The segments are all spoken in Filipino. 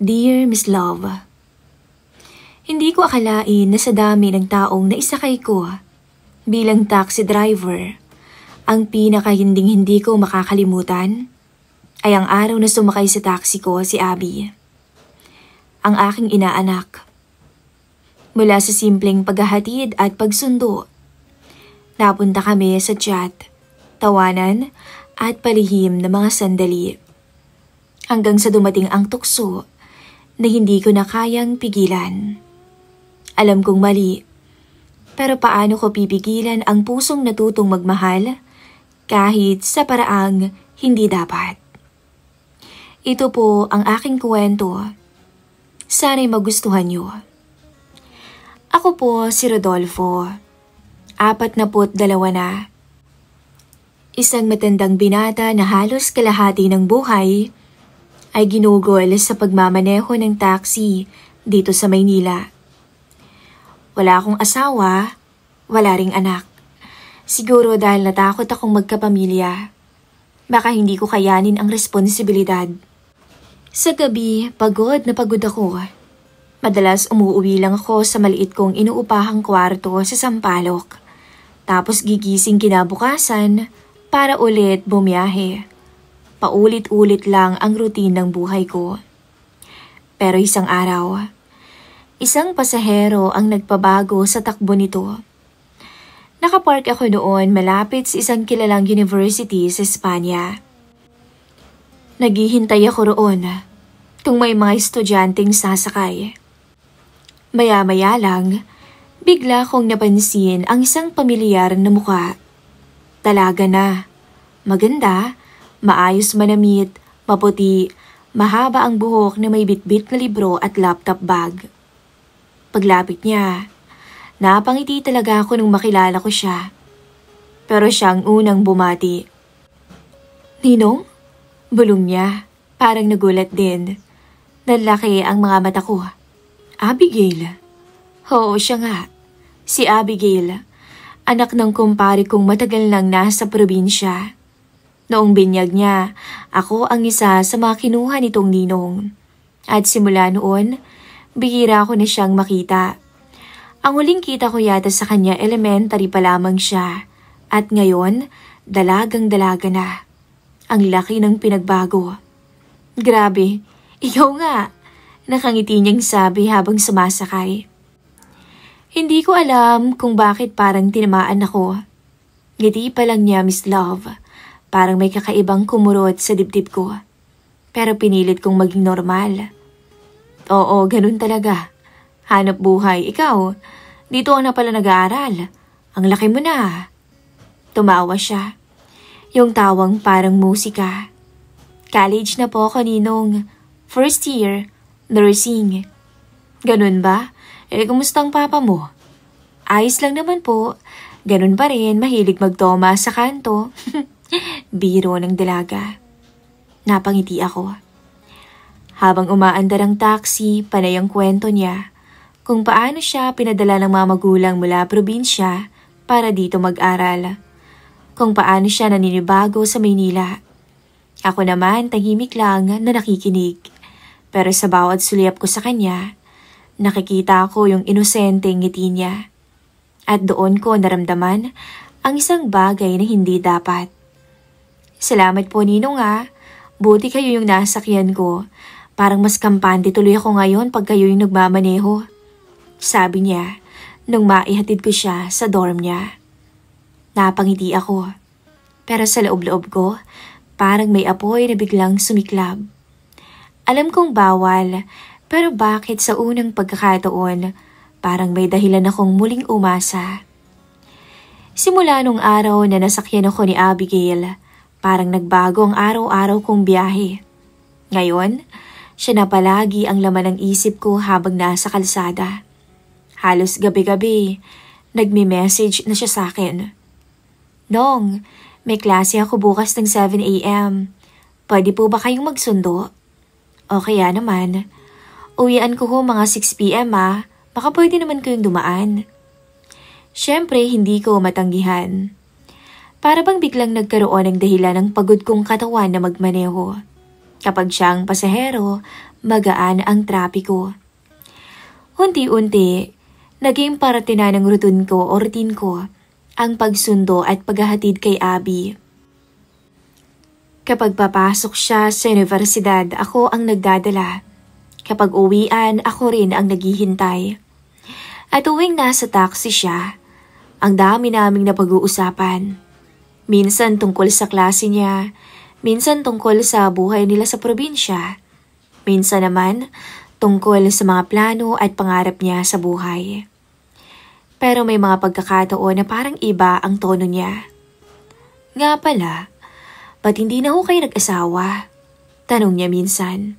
Dear Miss Love, hindi ko akalain na sa dami ng taong naisakay ko bilang taxi driver, ang pinaka-hinding-hindi ko makakalimutan ay ang araw na sumakay sa taxi ko si Abby, ang aking inaanak. Mula sa simpleng paghahatid at pagsundo, napunta kami sa chat, tawanan at palihim na mga sandali. Hanggang sa dumating ang tukso na hindi ko na kayang pigilan. Alam kong mali, pero paano ko pipigilan ang pusong natutong magmahal kahit sa paraang hindi dapat? Ito po ang aking kwento. Sana'y magustuhan niyo. Ako po si Rodolfo, 42 na. Isang matandang binata na halos kalahati ng buhay ay ginugol sa pagmamaneho ng taxi dito sa Maynila. Wala akong asawa, wala ring anak. Siguro dahil natakot akong magkapamilya. Baka hindi ko kayanin ang responsibilidad. Sa gabi, pagod na pagod ako. Madalas umuuwi lang ako sa maliit kong inuupahang kwarto sa Sampaloc. Tapos gigising kinabukasan para ulit bumiyahe. Paulit-ulit lang ang routine ng buhay ko. Pero isang araw, isang pasahero ang nagpabago sa takbo nito. Nakapark ako doon malapit sa isang kilalang university sa Espanya. Naghihintay ako roon kung may mga estudyanteng sasakay. Maya-maya lang, bigla kong napansin ang isang pamilyar na muka. Dalaga na, maganda, maayos manamit, maputi, mahaba ang buhok na may bitbit na libro at laptop bag. Paglapit niya, napangiti talaga ako nung makilala ko siya. Pero siya ang unang bumati. Ninong? Bulong niya, parang nagulat din. Nalaki ang mga mata ko. Abigail? Oo, siya nga. Si Abigail, anak ng kumpare kong matagal nang nasa probinsya. Noong binyag niya, ako ang isa sa mga kinuha nitong ninong. At simula noon, bihira ko na siyang makita. Ang huling kita ko yata sa kanya elementary pa lamang siya. At ngayon, dalagang-dalaga na. Ang laki ng pinagbago. Grabe, ikaw nga. Nakangiti niyang sabi habang sumasakay. Hindi ko alam kung bakit parang tinamaan ako. Ngiti pa lang niya, Miss Love. Parang may kakaibang kumurot sa dibdib ko. Pero pinilit kong maging normal. Oo, ganun talaga. Hanap buhay. Ikaw, dito ka na pala nag-aaral. Ang laki mo na. Tumawa siya. Yung tawang parang musika. College na po ako, Ninong. First year, nursing. Ganun ba? Kumusta ang papa mo? Ayos lang naman po. Ganun pa rin, mahilig magtoma sa kanto. Biro ng dalaga. Napangiti ako. Habang umaandar ang taxi, panay ang kwento niya kung paano siya pinadala ng mga magulang mula probinsya para dito mag-aral. Kung paano siya naninibago sa Maynila. Ako naman tahimik lang na nakikinig. Pero sa bawat sulyap ko sa kanya, nakikita ko yung inosenteng ngiti niya. At doon ko naramdaman ang isang bagay na hindi dapat. Salamat po, Ninong ah. Buti kayo yung nasakyan ko. Parang mas kampante tuloy ako ngayon pag kayo yung nagmamaneho. Sabi niya nung maihatid ko siya sa dorm niya. Napangiti ako. Pero sa loob-loob ko, parang may apoy na biglang sumiklab. Alam kong bawal, pero bakit sa unang pagkakataon, parang may dahilan akong muling umasa. Simula nung araw na nasakyan ako ni Abigail, parang nagbago ang araw-araw kong biyahe. Ngayon, siya na palagi ang laman ng isip ko habang nasa kalsada. Halos gabi-gabi, nagme-message na siya sa akin. Nong, may klase ako bukas ng 7 a.m. Pwede po ba kayong magsundo? O kaya naman, uwian ko ho mga 6 p.m. Baka pwede naman kayong dumaan. Siyempre, hindi ko matanggihan. Para bang biglang nagkaroon ng dahilan ng pagod kong katawan na magmaneho. Kapag siya ang pasahero, magaan ang trapiko. Unti-unti, naging parte na ng routine ko ang pagsundo at paghahatid kay Abby. Kapag papasok siya sa universidad, ako ang nagdadala. Kapag uwian, ako rin ang naghihintay. At tuwing nasa taxi siya, ang dami naming napag-uusapan. Minsan tungkol sa klase niya, minsan tungkol sa buhay nila sa probinsya. Minsan naman, tungkol sa mga plano at pangarap niya sa buhay. Pero may mga pagkakataon na parang iba ang tono niya. Nga pala, ba't hindi na ho kayo nag-asawa? Tanong niya minsan.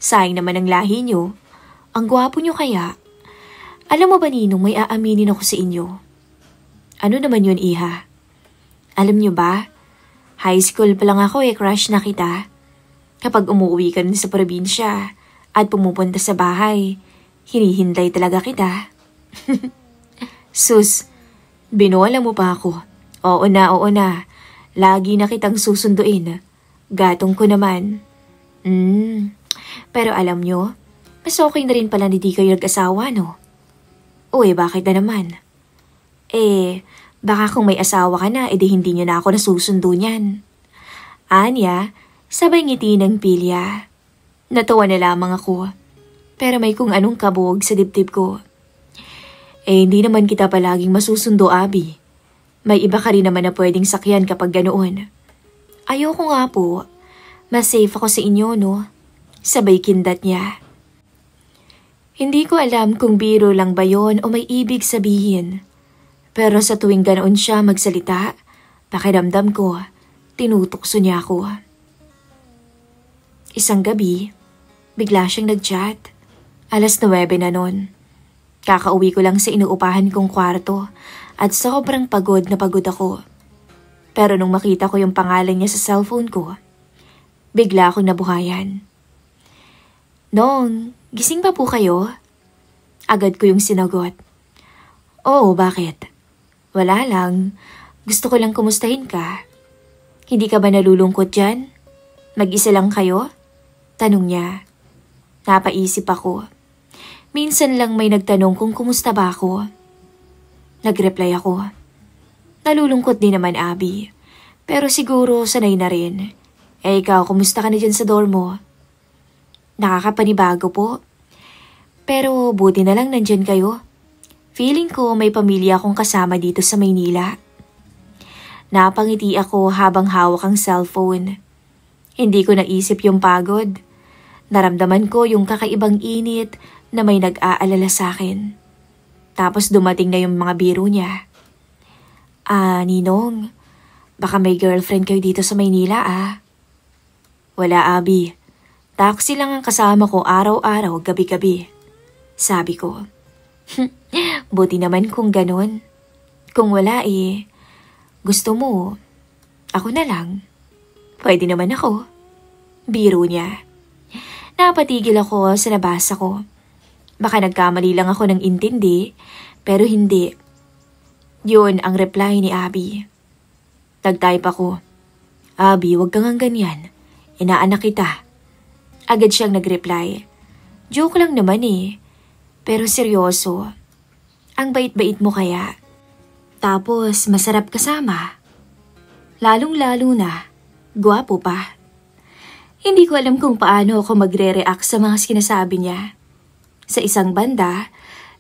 Sayang naman ang lahi niyo. Ang gwapo niyo kaya. Alam mo ba Ninong, may aaminin ako sa inyo. Ano naman yun, Iha? Alam niyo ba? High school pa lang ako crush na kita. Kapag umuwi ka na sa probinsya at pumupunta sa bahay, hinihintay talaga kita. Sus, binola mo pa ako. Oo na. Lagi na kitang susunduin. Gatong ko naman. Pero alam nyo, mas okay na rin pala na di kayo nag-asawa, no? Uy, bakit na naman? Baka kung may asawa ka na, edi hindi nyo na ako nasusundo niyan. Anya, sabay ngiti ng pilya. Natawa na lamang ako. Pero may kung anong kabog sa dibdib ko. Hindi naman kita palaging masusundo, Abby. May iba ka rin naman na pwedeng sakyan kapag ganoon. Ayoko nga po. Mas safe ako sa inyo, no? Sabay kindat niya. Hindi ko alam kung biro lang ba yon o may ibig sabihin. Pero sa tuwing ganoon siya magsalita, pakiramdam ko, tinutukso niya ako. Isang gabi, bigla siyang nag-chat. 9:00 na nun. Kakauwi ko lang sa inuupahan kong kwarto at sobrang pagod na pagod ako. Pero nung makita ko yung pangalan niya sa cellphone ko, bigla akong nabuhayan. Nong, gising pa po kayo? Agad ko yung sinagot. Oo, bakit? Wala lang. Gusto ko lang kumustahin ka. Hindi ka ba nalulungkot dyan? Mag-isa lang kayo? Tanong niya. Napaisip ako. Minsan lang may nagtanong kung kumusta ba ako. Nag-reply ako. Nalulungkot din naman, Abby. Pero siguro sanay na rin. Ikaw, kumusta ka na dyan sa dorm mo? Nakakapanibago po. Pero buti na lang nandyan kayo. Feeling ko may pamilya akong kasama dito sa Maynila. Napangiti ako habang hawak ang cellphone. Hindi ko naisip yung pagod. Naramdaman ko yung kakaibang init na may nag-aalala sa akin. Tapos dumating na yung mga biro niya. Ninong, baka may girlfriend kayo dito sa Maynila Wala, Abby. Taxi lang ang kasama ko araw-araw, gabi-gabi. Sabi ko. Buti naman kung ganun. Kung wala gusto mo, ako na lang. Pwede naman ako. Biro niya. Napatigil ako sa nabasa ko. Baka nagkamali lang ako ng intindi, pero hindi. Yun ang reply ni Abby. Nag-type ako. Abby, wag kang ganyan. Inaanak kita. Agad siyang nag-reply. Joke lang naman pero seryoso. Ang bait-bait mo kaya. Tapos masarap kasama. Lalong-lalo na, gwapo pa. Hindi ko alam kung paano ako magre-react sa mga sinasabi niya. Sa isang banda,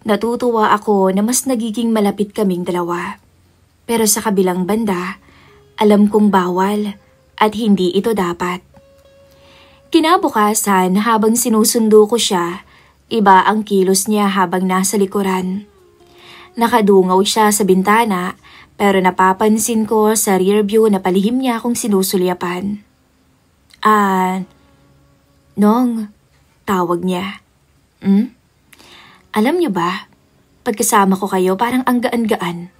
natutuwa ako na mas nagiging malapit kaming dalawa. Pero sa kabilang banda, alam kong bawal at hindi ito dapat. Kinabukasan habang sinusundo ko siya, iba ang kilos niya habang nasa likuran. Nakadungaw siya sa bintana pero napapansin ko sa rear view na palihim niya akong sinusulyapan. Nong, tawag niya. Alam niyo ba, pagkasama ko kayo parang ang gaan-gaan.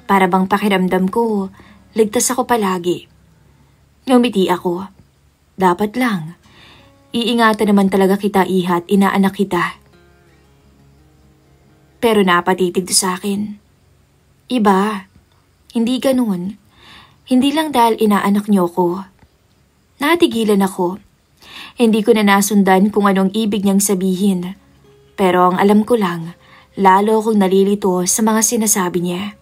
Para bang pakiramdam ko, ligtas ako palagi. Ngumiti ako. Dapat lang. Iingatan naman talaga kita, Iha, at inaanak kita. Pero napatitig to sa akin. Iba, hindi ganun. Hindi lang dahil inaanak niyo ko. Natigilan ako. Hindi ko na nasundan kung anong ibig niyang sabihin. Pero ang alam ko lang, lalo akong nalilito sa mga sinasabi niya.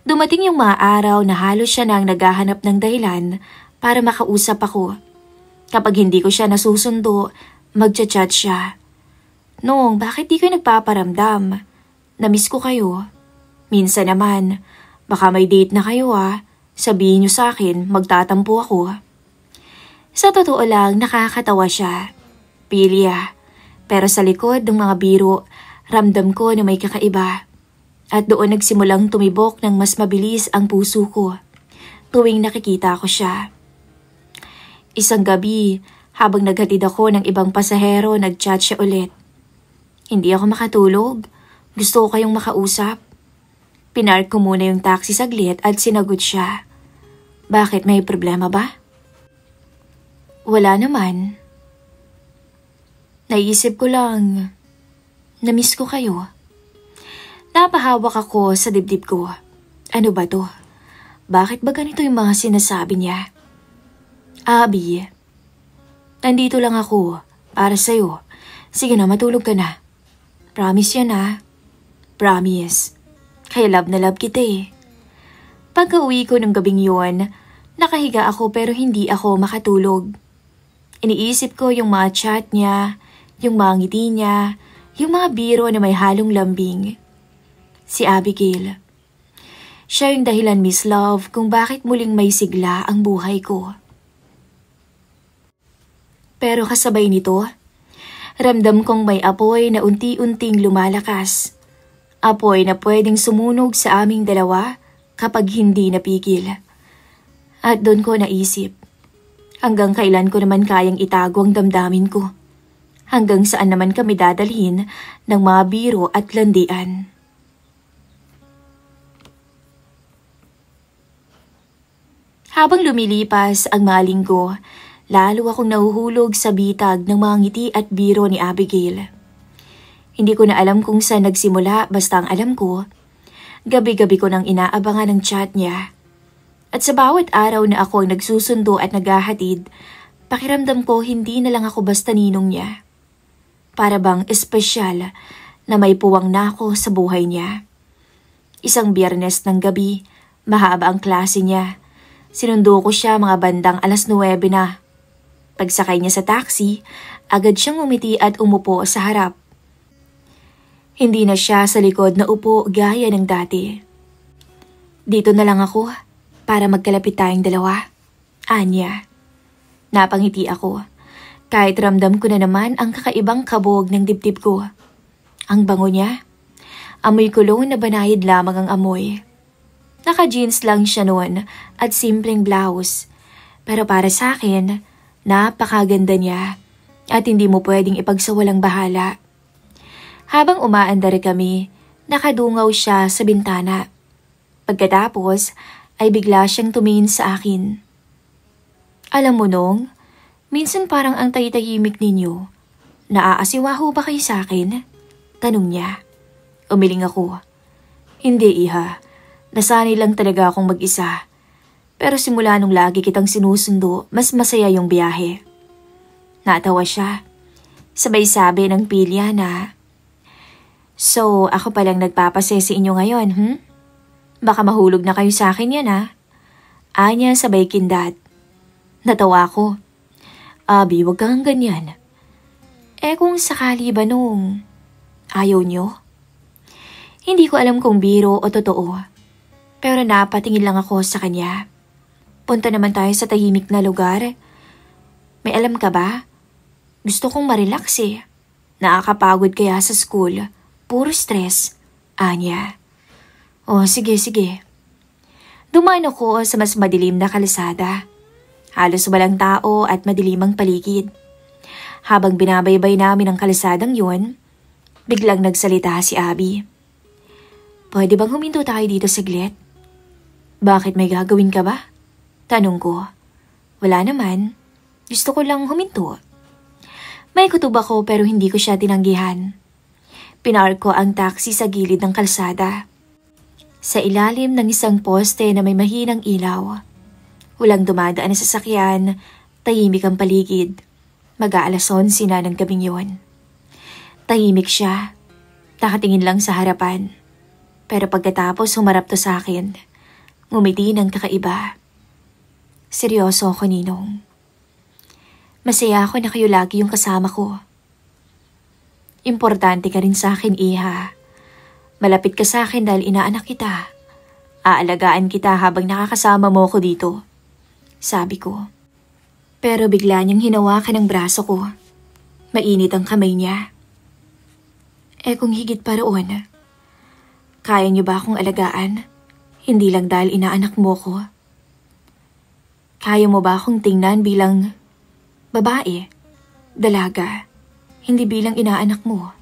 Dumating yung mga araw na halos siya nang naghahanap ng dahilan para makausap ako. Kapag hindi ko siya nasusundo, magchat-chat siya. Nong, bakit di kayo nagpaparamdam? Namiss ko kayo. Minsan naman, baka may date na kayo Sabihin niyo sa akin, magtatampo ako. Sa totoo lang, nakakatawa siya. Pilya. Pero sa likod ng mga biro, ramdam ko na may kakaiba. At doon nagsimulang tumibok ng mas mabilis ang puso ko tuwing nakikita ko siya. Isang gabi, habang naghatid ako ng ibang pasahero, nagchat siya ulit. Hindi ako makatulog. Gusto ko kayong makausap. Pinark ko muna yung taxi saglit at sinagot siya. Bakit, may problema ba? Wala naman. Naisip ko lang, namiss ko kayo. Napahawak ako sa dibdib ko. Ano ba to? Bakit ba ganito yung mga sinasabi niya? Abby, nandito lang ako para sa'yo. Sige na, matulog ka na. Promise yan Promise. Kaya love na love kita Pagka-uwi ko ng gabing yun, nakahiga ako pero hindi ako makatulog. Iniisip ko yung mga chat niya, yung mga ngiti niya, yung mga biro na may halong lambing. Si Abigail. Siya yung dahilan, Miss Love, kung bakit muling may sigla ang buhay ko. Pero kasabay nito, ramdam kong may apoy na unti-unting lumalakas. Apoy na pwedeng sumunog sa aming dalawa kapag hindi napigil. At doon ko naisip, hanggang kailan ko naman kayang itago ang damdamin ko? Hanggang saan naman kami dadalhin ng mga biro at landian? Habang lumilipas ang mga linggo, lalo akong nahuhulog sa bitag ng mga ngiti at biro ni Abigail. Hindi ko na alam kung saan nagsimula, basta ang alam ko, gabi-gabi ko nang inaabangan ang chat niya. At sa bawat araw na ako ang nagsusundo at naghahatid, pakiramdam ko hindi na lang ako basta ninong niya. Para bang espesyal na may puwang na ako sa buhay niya. Isang Biyernes ng gabi, mahaba ang klase niya. Sinundo ko siya mga bandang 9:00 na. Pagsakay niya sa taxi, agad siyang umiti at umupo sa harap. Hindi na siya sa likod na upo gaya ng dati. Dito na lang ako para magkalapit tayong dalawa. Anya. Napangiti ako. Kahit ramdam ko na naman ang kakaibang kabog ng dibdib ko. Ang bango niya. Amoy cologne na banayad lamang ang amoy. Naka-jeans lang siya noon at simpleng blouse. Pero para sa akin, napakaganda niya at hindi mo pwedeng ipagsawalang bahala. Habang umaandar kami, nakadungaw siya sa bintana. Pagkatapos ay bigla siyang tumingin sa akin. Alam mo Nong, minsan parang ang tahimik ninyo. Naaasiwaho ba kayo sa akin? Tanong niya. Umiling ako. Hindi iha. Nasanay lang talaga akong mag-isa. Pero simula nung lagi kitang sinusundo, mas masaya yung biyahe. Natawa siya. Sabay sabi ng pilya na, So, ako palang nagpapase sa inyo ngayon, Baka mahulog na kayo sa akin yan, Anya sabay kindat. Natawa ko. Abby, wag kang ganyan. Kung sakali ba Nung ayaw nyo? Hindi ko alam kung biro o totoo. Pero napatingin lang ako sa kanya. Punta naman tayo sa tahimik na lugar. May alam ka ba? Gusto kong marelax Nakakapagod kaya sa school. Puro stress. Anya. Sige. Dumaan ako sa mas madilim na kalsada. Halos walang tao at madilim ang paligid. Habang binabaybay namin ang kalsadang yun, biglang nagsalita si Abby. Pwede bang huminto tayo dito saglit? Bakit, may gagawin ka ba? Tanong ko. Wala naman. Gusto ko lang huminto. May kutob ako pero hindi ko siya tinanggihan. Pinark ko ang taxi sa gilid ng kalsada. Sa ilalim ng isang poste na may mahinang ilaw. Walang dumadaan na sasakyan, tahimik ang paligid. Mag-aalas 11 na ng gabing yun. Tahimik siya. Nakatingin lang sa harapan. Pero pagkatapos humarap to sa akin, ngumiti ng kakaiba. Seryoso ako, Ninong. Masaya ako na kayo lagi yung kasama ko. Importante ka rin sa akin, Iha. Malapit ka sa akin dahil inaanak kita. Aalagaan kita habang nakakasama mo ko dito. Sabi ko. Pero bigla niyang hinawakan ang braso ko. Mainit ang kamay niya. Kung higit pa roon, kaya niyo ba akong alagaan? Hindi lang dahil inaanak mo ko. Kaya mo ba akong tingnan bilang babae, dalaga, hindi bilang inaanak mo?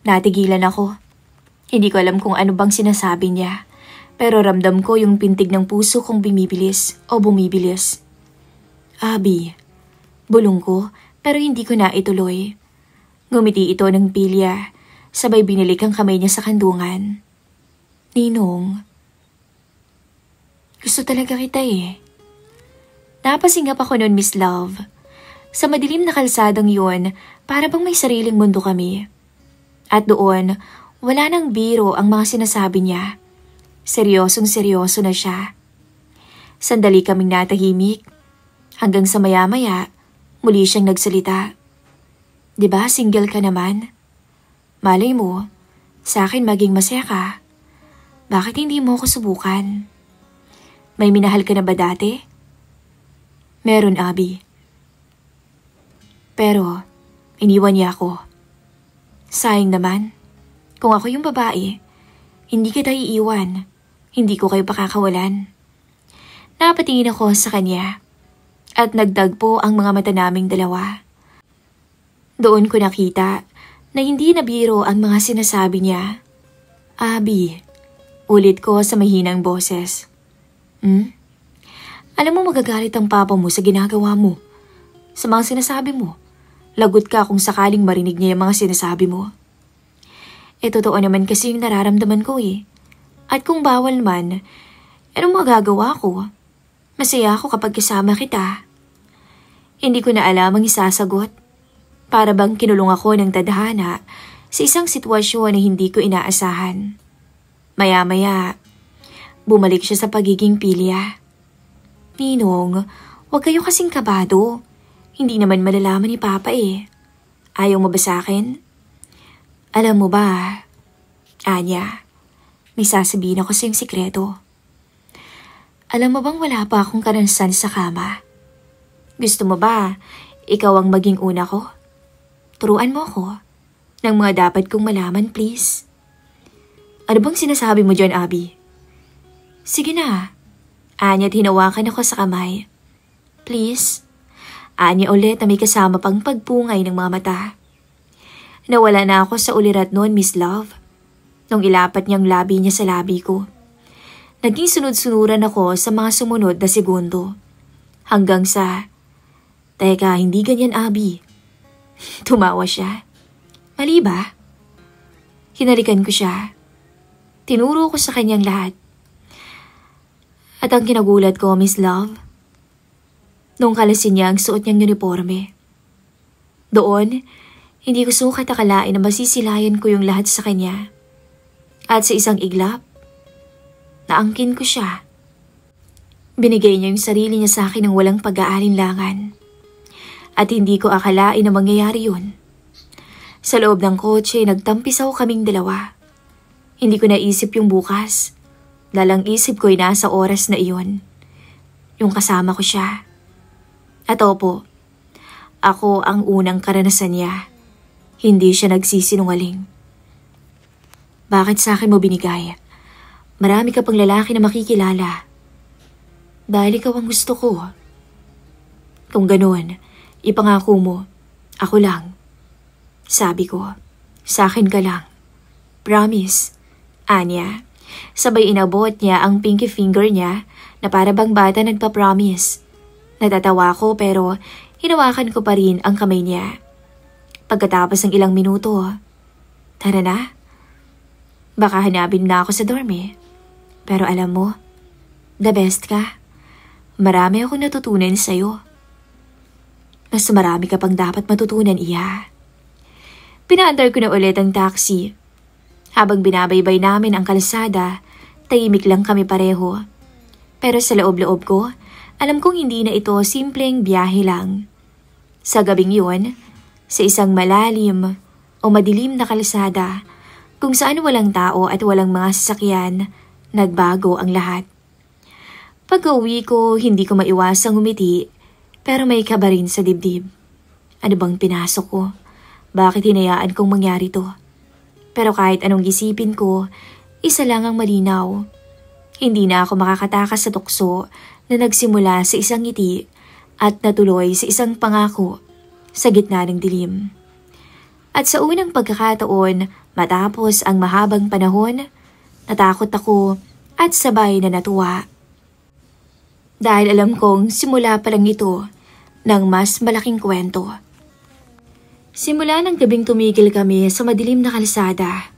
Natigilan ako. Hindi ko alam kung ano bang sinasabi niya, pero ramdam ko yung pintig ng puso kong bumibilis. Abi, bulong ko pero hindi ko na ituloy. Ngumiti ito ng pilya, sabay binilik ang kamay niya sa kandungan. Ninong, gusto talaga kita eh. Napasingap ako noon, Miss Love. Sa madilim na kalsadang yun, para bang may sariling mundo kami. At doon, wala nang biro ang mga sinasabi niya. Seryosong-seryoso na siya. Sandali kaming natahimik, hanggang sa maya-maya, muli siyang nagsalita. Diba single ka naman? Malay mo, sa akin maging masaya ka. Bakit hindi mo ko subukan? May minahal ka na ba dati? Meron, Abi. Pero, iniwan niya ako. Sayang naman. Kung ako yung babae, hindi kita iiwan. Hindi ko kayo pakakawalan. Napatingin ako sa kanya at nagdagpo ang mga mata naming dalawa. Doon ko nakita na hindi nabiro ang mga sinasabi niya. Abi, ulit ko sa mahinang boses. Alam mo magagalit ang papa mo sa ginagawa mo. Sa mga sinasabi mo, lagot ka kung sakaling marinig niya yung mga sinasabi mo. Totoo naman kasi yung nararamdaman ko eh. At kung bawal man, anong magagawa ko? Masaya ako kapag kasama kita. Hindi ko na alam ang isasagot. Para bang kinulong ako ng tadhana sa isang sitwasyon na hindi ko inaasahan. Maya-maya, bumalik siya sa pagiging pilya. Ninong, huwag kayo kasing kabado. Hindi naman malalaman ni Papa eh. Ayaw mo ba sa akin? Alam mo ba, Anya, may sasabihin ako sa iyong sikreto. Alam mo bang wala pa akong karanasan sa kama? Gusto mo ba, ikaw ang maging una ko? Turuan mo ako ng mga dapat kong malaman, please. Ano bang sinasabi mo dyan, Abi? Sige na. Anya't hinawakan ako sa kamay. Please. Anya ulit na may kasama pang pagpungay ng mga mata. Nawala na ako sa ulirat noon, Miss Love. Nung ilapat niyang labi niya sa labi ko. Naging sunod-sunuran ako sa mga sumunod na segundo. Hanggang sa, teka, hindi ganyan, Abi. Tumawa siya. Mali ba? Hinalikan ko siya. Tinuro ko sa kanyang lahat. At ang kinagulat ko, Miss Love, nung kalasin niya ang suot niyang uniforme. Doon, hindi ko sukat akalain na masisilayan ko yung lahat sa kanya. At sa isang iglap, naangkin ko siya. Binigay niya yung sarili niya sa akin ng walang pag-aalinlangan. At hindi ko akalain na mangyayari yun. Sa loob ng kotse, nagtampisaw kaming dalawa. Hindi ko naisip yung bukas. Lalang isip ko'y nasa oras na iyon. Yung kasama ko siya. At opo, ako ang unang karanasan niya. Hindi siya nagsisinungaling. Bakit sa akin mo binigay? Marami ka pang lalaki na makikilala. Dahil ikaw ang gusto ko. Kung ganoon, ipangako mo, ako lang. Sabi ko, sa akin ka lang. Promise. Anya, sabay inabot niya ang pinky finger niya na para bang bata nagpa-promise. Natatawa ko pero hinawakan ko pa rin ang kamay niya. Pagkatapos ng ilang minuto, tara na. Baka hanapin na ako sa dorm eh. Pero alam mo, the best ka. Marami akong natutunan sa'yo. Mas marami ka pang dapat matutunan, Iha. Pinaandar ko na ulit ang taxi. Habang binabaybay namin ang kalsada, tahimik lang kami pareho. Pero sa loob-loob ko, alam kong hindi na ito simpleng biyahe lang. Sa gabing yun, sa isang malalim o madilim na kalsada, kung saan walang tao at walang mga sasakyan, nagbago ang lahat. Pag-uwi ko, hindi ko maiwasang umiti, pero may kaba rin sa dibdib. Ano bang pinasok ko? Bakit hinayaan kong mangyari to? Pero kahit anong isipin ko, isa lang ang malinaw. Hindi na ako makakatakas sa tukso na nagsimula sa isang ngiti at natuloy sa isang pangako sa gitna ng dilim. At sa unang pagkakataon, matapos ang mahabang panahon, natakot ako at sabay na natuwa. Dahil alam kong simula pa lang ito ng mas malaking kwento. Simula ng gabing tumigil kami sa madilim na kalsada,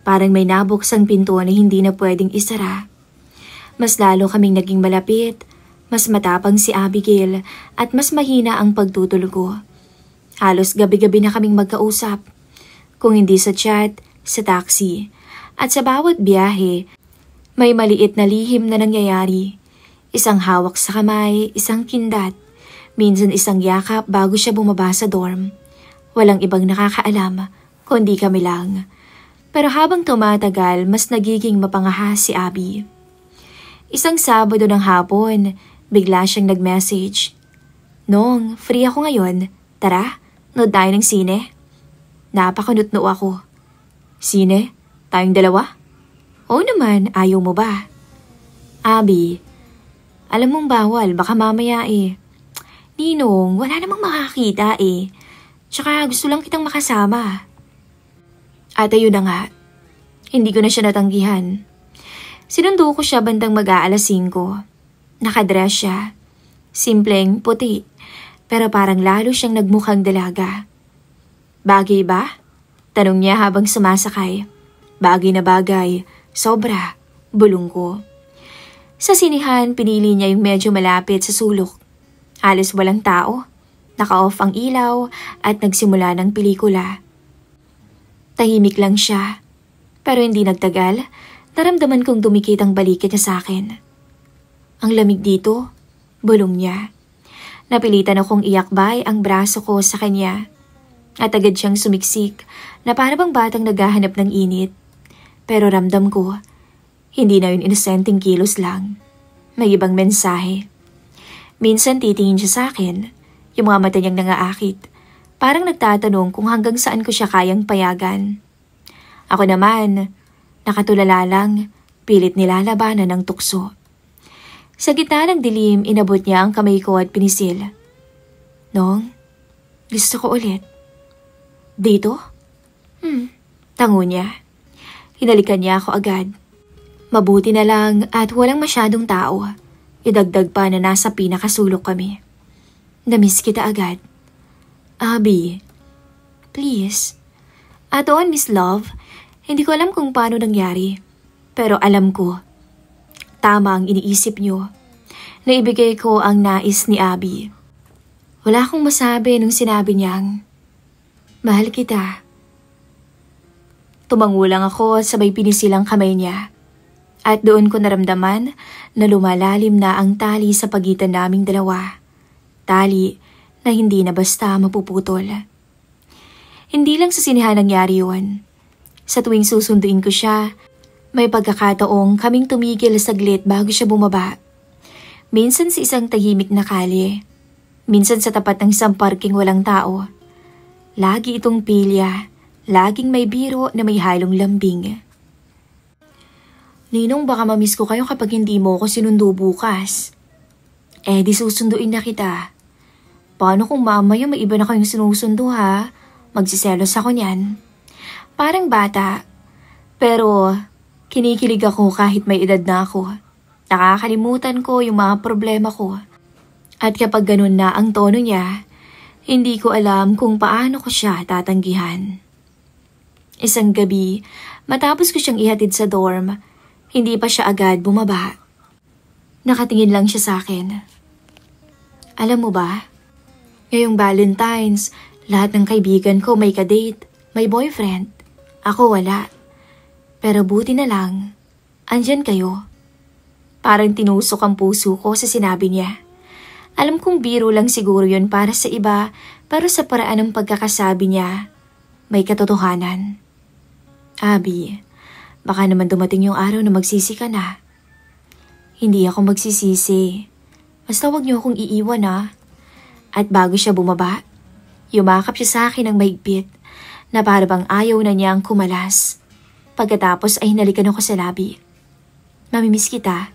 parang may nabuksang pinto na hindi na pwedeng isara. Mas lalo kaming naging malapit, mas matapang si Abigail at mas mahina ang pagtutulog ko. Halos gabi-gabi na kaming magkausap, kung hindi sa chat, sa taxi. At sa bawat biyahe, may maliit na lihim na nangyayari. Isang hawak sa kamay, isang kindat, minsan isang yakap bago siya bumaba sa dorm. Walang ibang nakakaalam, kundi kami lang. Pero habang tumatagal, mas nagiging mapangahas si Abby. Isang Sabado ng hapon, bigla siyang nag-message. "Nong, free ako ngayon. Tara, nood tayo ng sine." Napakunot-no ako. "Sine? Tayong dalawa?" "Oo naman, ayaw mo ba?" "Abby, alam mong bawal, baka mamaya eh." "Ninong, wala namang makakita eh. Tsaka gusto lang kitang makasama." At ayun na nga, hindi ko na siya natanggihan. Sinundo ko siya bandang mag-aalas 5. Nakadress siya. Simpleng puti, pero parang lalo siyang nagmukhang dalaga. "Bagay ba?" Tanong niya habang sumasakay. Bagay na bagay, sobra, bulong ko. Sa sinihan, pinili niya yung medyo malapit sa sulok. Halos walang tao. Naka-off ang ilaw at nagsimula ng pelikula. Tahimik lang siya. Pero hindi nagtagal, naramdaman kong dumikit ang balikat niya sa akin. "Ang lamig dito," bulong niya. Napilitan akong iakbay ang braso ko sa kanya. At agad siyang sumiksik na para bang batang naghahanap ng init. Pero ramdam ko, hindi na yun inosenteng kilos lang. May ibang mensahe. Minsan titingin siya sa akin. Yung mga mata niyang nangaakit, parang nagtatanong kung hanggang saan ko siya kayang payagan. Ako naman, nakatulala lang, pilit nilalabanan ng tukso. Sa gitna ng dilim, inabot niya ang kamay ko at pinisil. "Nong, gusto ko ulit." "Dito?" Tango niya. Hinalikan niya ako agad. Mabuti na lang at walang masyadong tao. Idagdag pa na nasa pinakasulok kami. "Namiss kita agad." "Abby, please." "Atoon, Miss Love, hindi ko alam kung paano nangyari. Pero alam ko, tama ang iniisip niyo. Naibigay ko ang nais ni Abby." Wala akong masabi nung sinabi niyang, "Mahal kita." Tumango lang ako at sabay pinisilang kamay niya. At doon ko naramdaman na lumalalim na ang tali sa pagitan naming dalawa. Tali na hindi na basta mapuputol. Hindi lang sa sinihan nangyari yun. Sa tuwing susunduin ko siya, may pagkakataong kaming tumigil saglit bago siya bumaba. Minsan sa isang tahimik na kalye, minsan sa tapat ng isang parking walang tao. Lagi itong pilya, laging may biro na may halong lambing. "Ninong, baka mamiss ko kayo kapag hindi mo ako sinundo bukas." Di susunduin na kita." "Paano kung mamaya may iba na kayong sinusundo ha? Magsiselos ako niyan." Parang bata. Pero kinikilig ako kahit may edad na ako. Nakakalimutan ko yung mga problema ko. At kapag ganun na ang tono niya, hindi ko alam kung paano ko siya tatanggihan. Isang gabi, matapos ko siyang ihatid sa dorm, hindi pa siya agad bumaba. Nakatingin lang siya sa akin. "Alam mo ba, Ngayong Valentine's, lahat ng kaibigan ko may kadate, may boyfriend. Ako wala. Pero buti na lang, andyan kayo. Parang tinusok ang puso ko sa sinabi niya. Alam kong biro lang siguro yun para sa iba, pero sa paraan ng pagkakasabi niya, may katotohanan. Abby, baka naman dumating yung araw na magsisi ka na. Hindi ako magsisisi. Basta wag niyo akong iiwan At bago siya bumaba, yumakap siya sa akin ng mahigpit na para bang ayaw na niyang kumalas. Pagkatapos ay hinalikan ako sa labi. Mamimiss kita.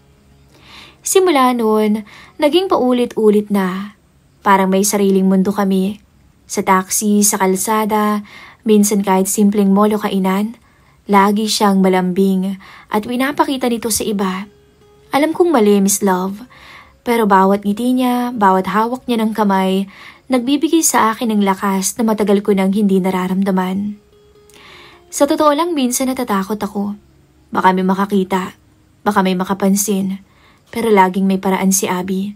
Simula noon, naging paulit-ulit na. Parang may sariling mundo kami. Sa taxi, sa kalsada, minsan kahit simpleng mall o kainan, lagi siyang malambing at pinapakita nito sa iba. Alam kong mali, Miss Love, pero bawat ngiti niya, bawat hawak niya ng kamay, nagbibigay sa akin ng lakas na matagal ko nang hindi nararamdaman. Sa totoo lang, minsan natatakot ako. Baka may makakita, baka may makapansin, pero laging may paraan si Abby.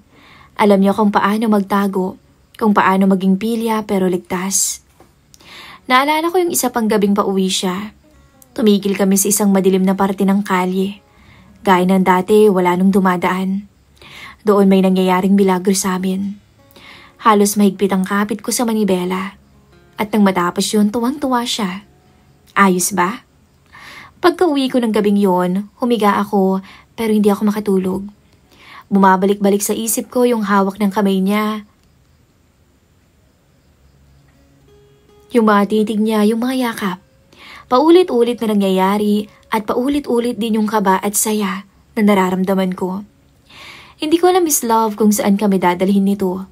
Alam niya kung paano magtago, kung paano maging pilya pero ligtas. Naalala ko yung isa pang gabing pauwi siya. Tumigil kami sa isang madilim na parte ng kalye. Gaya ng dati, wala nung dumadaan. Doon may nangyayaring milagro sa amin. Halos mahigpit ang kapit ko sa manibela. At nang matapos yun, tuwang-tuwa siya. Ayos ba? Pagka-uwi ko ng gabing yon, humiga ako pero hindi ako makatulog. Bumabalik-balik sa isip ko yung hawak ng kamay niya. Yung mga titig niya, yung mga yakap. Paulit-ulit na nangyayari at paulit-ulit din yung kaba at saya na nararamdaman ko. Hindi ko alam, Miss Love, kung saan kami dadalhin nito.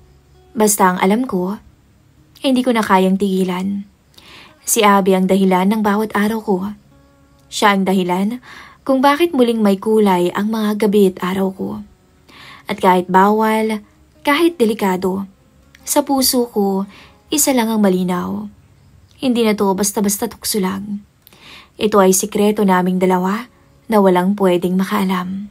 Basta ang alam ko, hindi ko na kayang tigilan. Si Abby ang dahilan ng bawat araw ko. Siya ang dahilan kung bakit muling may kulay ang mga gabi at araw ko. At kahit bawal, kahit delikado, sa puso ko, isa lang ang malinaw. Hindi na to basta-basta tukso lang. Ito ay sikreto naming dalawa na walang pwedeng makaalam.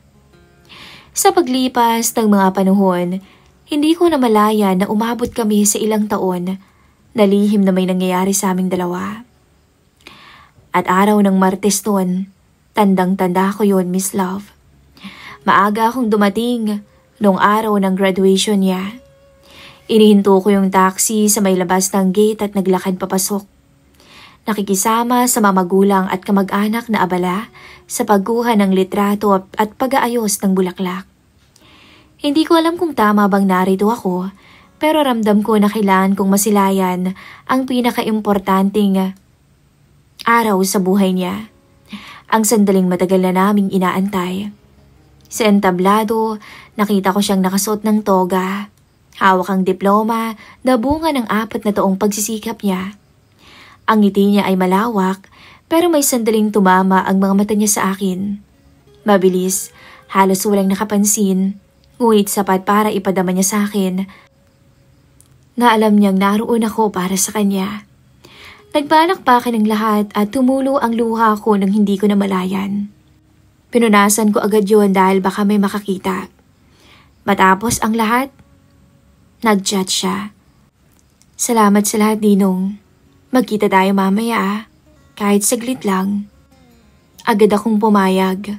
Sa paglipas ng mga panahon, hindi ko namalayan na umabot kami sa ilang taon na lihim na may nangyayari sa aming dalawa. At araw ng Martes noon, tandang-tanda ko yun, Miss Love. Maaga akong dumating noong araw ng graduation niya. Inihinto ko yung taxi sa may labas ng gate at naglakad papasok. Nakikisama sa mga magulang at kamag-anak na abala sa pagkuha ng litrato at pag-aayos ng bulaklak. Hindi ko alam kung tama bang narito ako, pero ramdam ko na kailangan kong masilayan ang pinaka-importanting araw sa buhay niya. Ang sandaling matagal na naming inaantay. Sa entablado, nakita ko siyang nakasuot ng toga. Hawak ang diploma na bunga ng 4 na taong pagsisikap niya. Ang ngiti niya ay malawak, pero may sandaling tumama ang mga mata niya sa akin. Mabilis, halos walang nakapansin, ngunit sapat para ipadama niya sa akin na alam niyang naroon ako para sa kanya. Nagbalakbakan ng lahat at tumulo ang luha ko nang hindi ko namalayan. Pinunasan ko agad yun dahil baka may makakita. Matapos ang lahat, nag-chat siya. Salamat sa lahat, Ninong. Magkita tayo mamaya kahit saglit lang. Agad akong pumayag.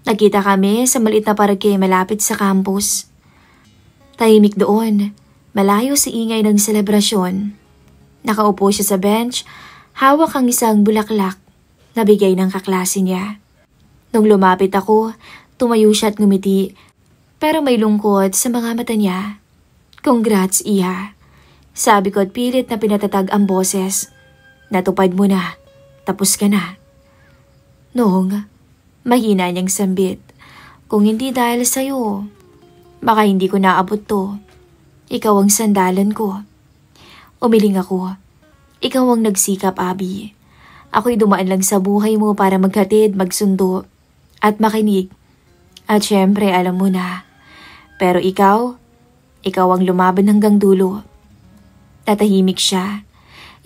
Nagkita kami sa maliit na parke malapit sa campus. Tahimik doon, malayo sa ingay ng selebrasyon. Nakaupo siya sa bench, hawak ang isang bulaklak na bigay ng kaklase niya. Nung lumapit ako, tumayo siya at ngumiti, pero may lungkot sa mga mata niya. Congrats, Iha. Sabi ko at pilit na pinatatag ang boses. Natupad mo na, tapos ka na. Noong, mahina niyang sambit. Kung hindi dahil sa'yo, baka hindi ko naabot to. Ikaw ang sandalan ko. Umiling ako. Ikaw ang nagsikap, Abby. Ako'y dumaan lang sa buhay mo para maghatid, magsundo, at makinig. At syempre, alam mo na. Pero ikaw ang lumaban hanggang dulo. Tatahimik siya.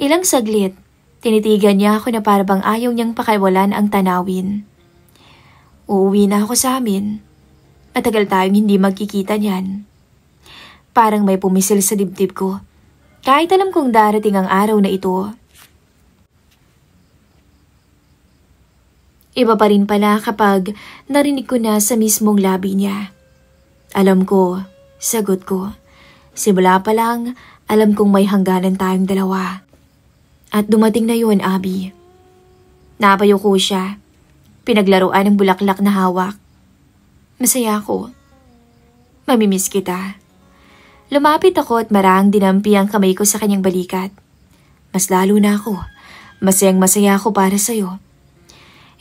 Ilang saglit, tinitigan niya ako na parang ayaw niyang pakiwalan ang tanawin. Uuwi na ako sa amin. Matagal tayong hindi magkikita niyan. Parang may pumisil sa dibdib ko Kahit alam kong darating ang araw na ito. Iba pa rin pala kapag narinig ko na sa mismong labi niya. Alam ko, sagot ko. Simula pa lang, alam kong may hangganan tayong dalawa. At dumating na yun, Abby. Napayuko siya. Pinaglaruan ng bulaklak na hawak. Masaya ako. Mamimiss kita. Lumapit ako at marang dinampi ang kamay ko sa kanyang balikat. Mas lalo na ako. Masayang-masaya ako para sa'yo.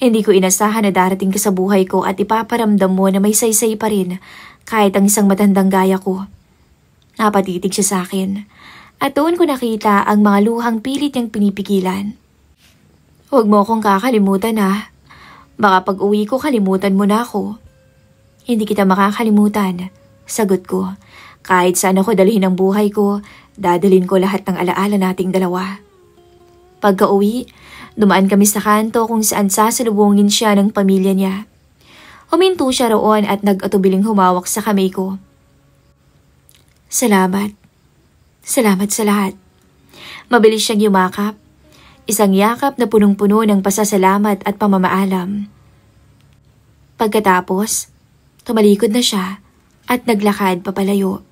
Hindi ko inasahan na darating ka sa buhay ko at ipaparamdam mo na may saysay pa rin kahit ang isang matandang gaya ko. Napatitig siya sa akin at doon ko nakita ang mga luhang pilit niyang pinipigilan. Huwag mo akong kakalimutan ha. Baka pag uwi ko kalimutan mo na ako. Hindi kita makakalimutan, sagot ko. Kahit saan ako dalhin ang buhay ko, dadalhin ko lahat ng alaala nating dalawa. Pagka uwi, dumaan kami sa kanto kung saan sasalubungin siya ng pamilya niya. Huminto siya roon at nag-atubiling humawak sa kamay ko. Salamat. Salamat sa lahat. Mabilis siyang yumakap. Isang yakap na punong-puno ng pasasalamat at pamamaalam. Pagkatapos, tumalikod na siya at naglakad papalayo.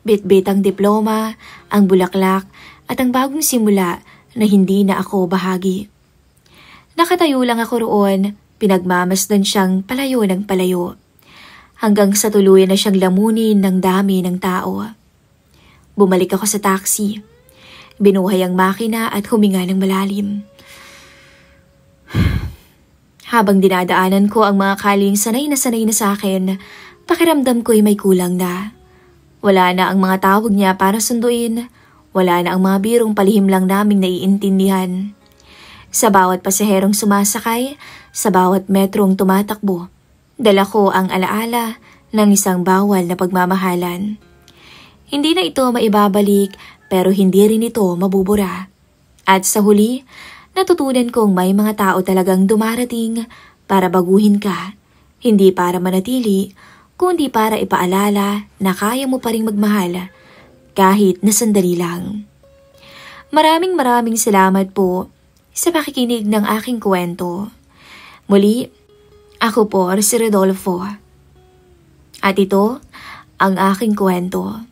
Bit-bit ang diploma, ang bulaklak at ang bagong simula na hindi na ako bahagi. Nakatayo lang ako roon, pinagmamasdan siyang palayo ng palayo. Hanggang sa tuluyan na siyang lamunin ng dami ng tao. Bumalik ako sa taxi. Binuhay ang makina at huminga ng malalim. Habang dinadaanan ko ang mga kaling sanay na sa akin, pakiramdam ko'y may kulang na. Wala na ang mga tawag niya para sunduin. Wala na ang mga birong palihim lang naming naiintindihan. Sa bawat pasaherong sumasakay, sa bawat metrong tumatakbo, dala ko ang alaala ng isang bawal na pagmamahalan. Hindi na ito maibabalik pero hindi rin ito mabubura. At sa huli, natutunan kong may mga tao talagang dumarating para baguhin ka, hindi para manatili, kundi para ipaalala na kaya mo pa ring magmahal kahit na sandali lang. Maraming salamat po sa pakikinig ng aking kwento. Muli, ako po si Rodolfo. At ito ang aking kwento.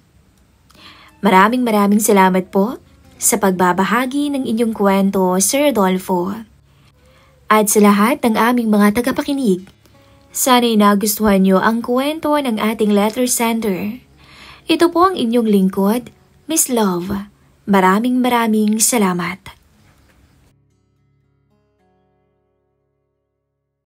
Maraming salamat po sa pagbabahagi ng inyong kwento, Sir Rodolfo. At sa lahat ng aming mga tagapakinig, sana'y nagustuhan niyo ang kwento ng ating letter sender. Ito po ang inyong lingkod, Miss Love. Maraming salamat.